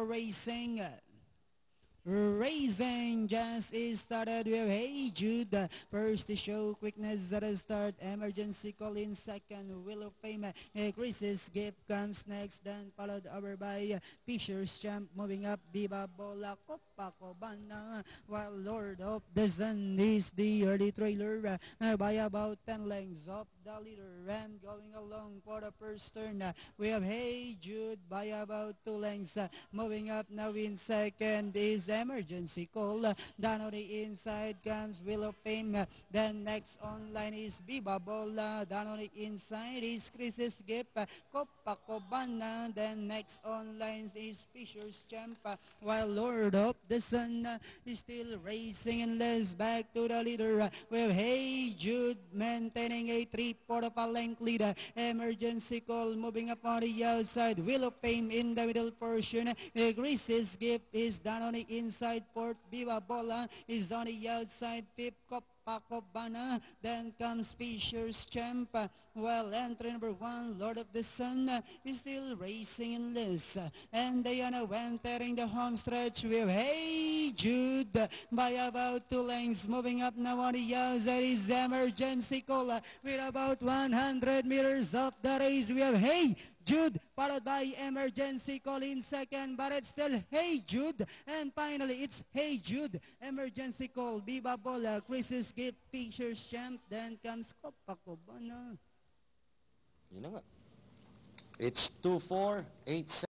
for racing. Racing just is started with Hey Jude. First to show quickness at the start. Emergency call in second. Wheel of Fame. Chris's gift comes next. Then followed over by Fisher's Champ. Moving up. Viva Bola Copacabana. While Lord of the Sun is the early trailer by about 10 lengths of the leader. And going along for the first turn. We have Hey Jude by about 2 lengths. Moving up now in second is Emergency Call. Down on the inside comes Wheel of Fame. Then next online is Viva Bola. Down on the inside is Chris's Gift. Copacabana. Then next online is Fisher's Champ. While Lord of the Sun is still racing and less back to the leader. With Hey Jude maintaining a 3/4 of a length lead. Emergency Call moving up on the outside. Wheel of Fame in the middle portion. Chris's Gift is down on the inside. Fourth, Viva Bola is on the outside. Fifth, Copacabana. Then comes Fisher's Champ. While entry number 1, Lord of the Sun, is still racing in list. And they are now entering the home stretch with Hey Jude by about 2 lengths. Moving up now on the outside is Emergency Call. With about 100 meters of the race, we have Hey Jude, followed by Emergency Call in second, but it's still Hey Jude. And finally, it's Hey Jude, Emergency Call, Viva Bola, Chris's Gift, Fisher's Champ, then comes Copacabana. Yun na nga. It's 2-4, 8-7.